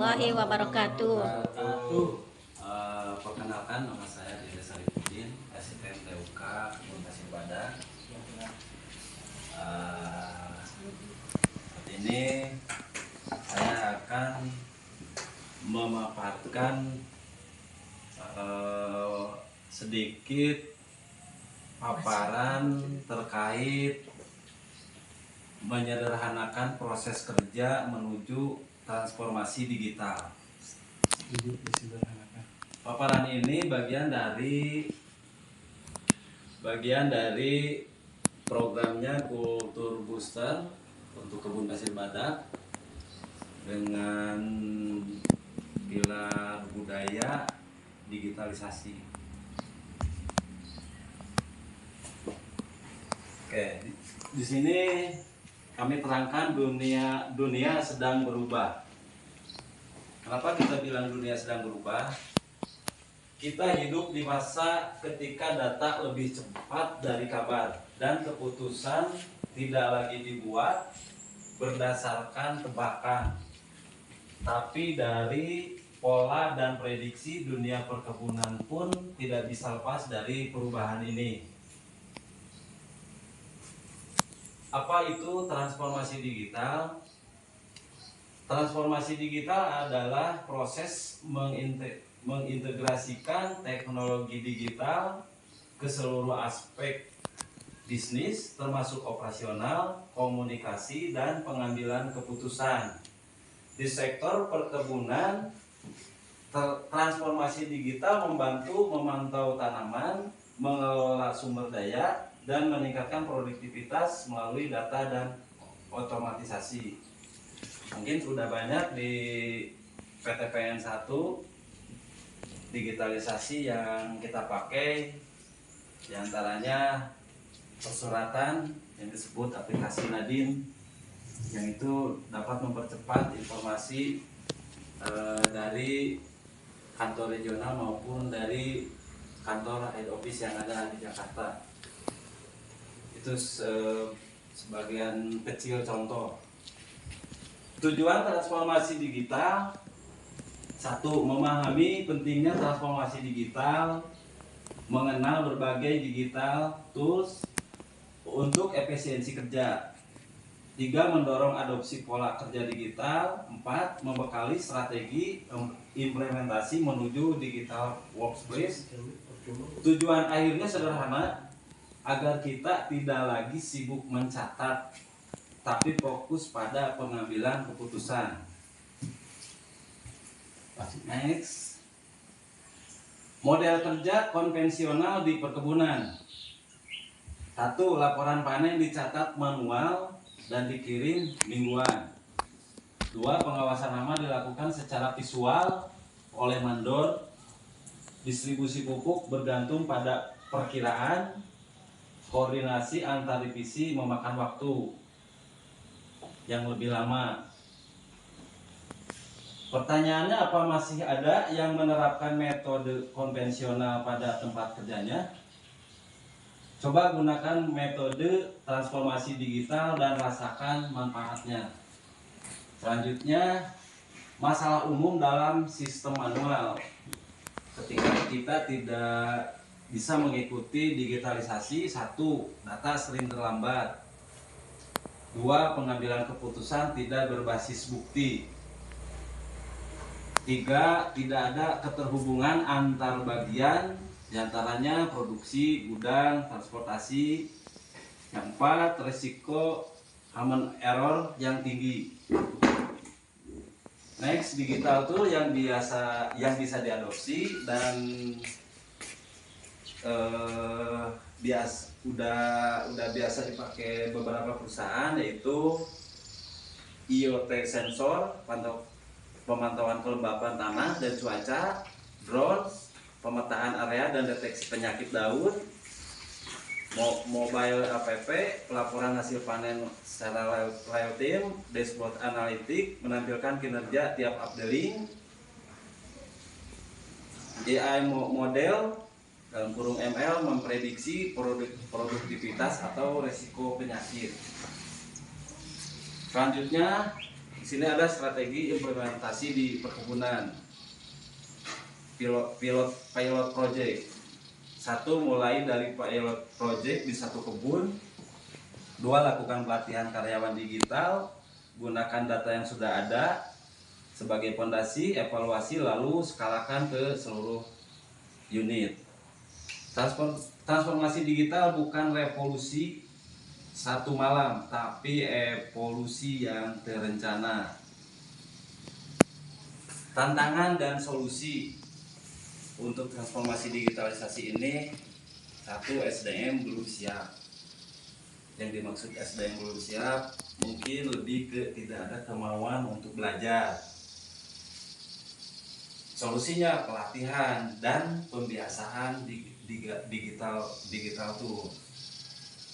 warahmatullahi wabarakatuh. Perkenalkan, nama saya Dede Sarifudin, asisten TUK Kebun Pasir Badak. Saat ini saya akan memaparkan sedikit paparan terkait menyederhanakan proses kerja menuju transformasi digital. Paparan ini bagian dari programnya Kultur Booster untuk Kebun Pasir Badak dengan pilar budaya digitalisasi. Oke, di sini kami terangkan dunia sedang berubah. Kenapa kita bilang dunia sedang berubah? Kita hidup di masa ketika data lebih cepat dari kabar dan keputusan tidak lagi dibuat berdasarkan tebakan, tapi dari pola dan prediksi. Dunia perkebunan pun tidak bisa lepas dari perubahan ini. Apa itu transformasi digital? Transformasi digital adalah proses mengintegrasikan teknologi digital ke seluruh aspek bisnis, termasuk operasional, komunikasi, dan pengambilan keputusan. Di sektor perkebunan, transformasi digital membantu memantau tanaman, mengelola sumber daya, dan meningkatkan produktivitas melalui data dan otomatisasi. Mungkin sudah banyak di PTPN 1 digitalisasi yang kita pakai, diantaranya persuratan yang disebut aplikasi Nadine, yang itu dapat mempercepat informasi dari kantor regional maupun dari kantor head office yang ada di Jakarta. Itu sebagian kecil contoh. Tujuan transformasi digital: 1. Memahami pentingnya transformasi digital, mengenal berbagai digital tools untuk efisiensi kerja. 3. Mendorong adopsi pola kerja digital. 4. Membekali strategi implementasi menuju digital workplace. Tujuan akhirnya sederhana, agar kita tidak lagi sibuk mencatat, tapi fokus pada pengambilan keputusan. Next, model kerja konvensional di perkebunan. 1. Laporan panen dicatat manual dan dikirim mingguan. 2. Pengawasan hama dilakukan secara visual oleh mandor. Distribusi pupuk bergantung pada perkiraan. Koordinasi antar divisi memakan waktu yang lebih lama. Pertanyaannya, apa masih ada yang menerapkan metode konvensional pada tempat kerjanya? Coba gunakan metode transformasi digital dan rasakan manfaatnya. Selanjutnya, masalah umum dalam sistem manual. Ketika kita tidak bisa mengikuti digitalisasi: 1. Data sering terlambat. 2. Pengambilan keputusan tidak berbasis bukti. 3. Tidak ada keterhubungan antar bagian, diantaranya produksi, gudang, transportasi. Yang 4. Risiko human error yang tinggi. Next, digital tool yang bisa diadopsi dan udah biasa dipakai beberapa perusahaan, yaitu IoT sensor, pemantauan kelembapan tanah dan cuaca, drone, pemetaan area dan deteksi penyakit daun, mobile app, pelaporan hasil panen secara real time, dashboard analitik menampilkan kinerja tiap updating, AI model dalam kurung ML memprediksi produktivitas atau resiko penyakit. Selanjutnya, sini ada strategi implementasi di perkebunan. Pilot project. Satu, mulai dari pilot project di satu kebun. Dua, lakukan pelatihan karyawan digital. Gunakan data yang sudah ada sebagai fondasi, evaluasi, lalu skalakan ke seluruh unit. Transformasi digital bukan revolusi satu malam, tapi evolusi yang terencana. Tantangan dan solusi untuk transformasi digitalisasi ini: satu, SDM belum siap. Yang dimaksud SDM belum siap mungkin lebih ke tidak ada kemauan untuk belajar. Solusinya pelatihan dan pembiasaan digital tuh.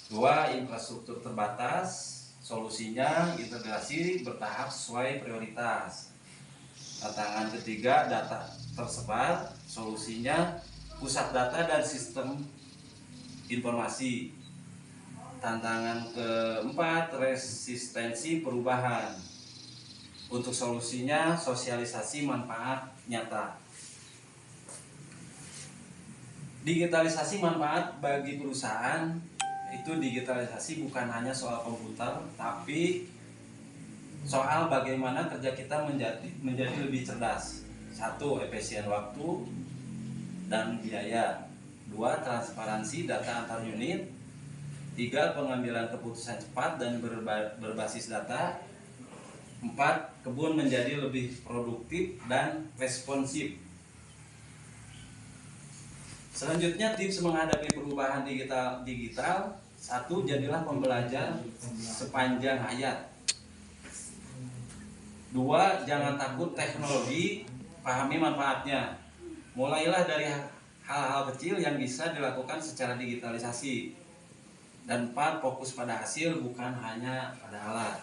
Dua, infrastruktur terbatas. Solusinya integrasi bertahap sesuai prioritas. Tantangan ketiga, data tersebar. Solusinya pusat data dan sistem informasi. Tantangan keempat, resistensi perubahan. Untuk solusinya sosialisasi manfaat nyata. Digitalisasi manfaat bagi perusahaan. Itu digitalisasi bukan hanya soal komputer, tapi soal bagaimana kerja kita menjadi lebih cerdas. Satu, efisien waktu dan biaya. Dua, transparansi data antar unit. Tiga, pengambilan keputusan cepat dan berbasis data. Empat, kebun menjadi lebih produktif dan responsif. Selanjutnya, tips menghadapi perubahan digital. Satu, jadilah pembelajar sepanjang hayat. Dua, jangan takut teknologi, pahami manfaatnya. Mulailah dari hal-hal kecil yang bisa dilakukan secara digitalisasi. Dan empat, fokus pada hasil bukan hanya pada alat.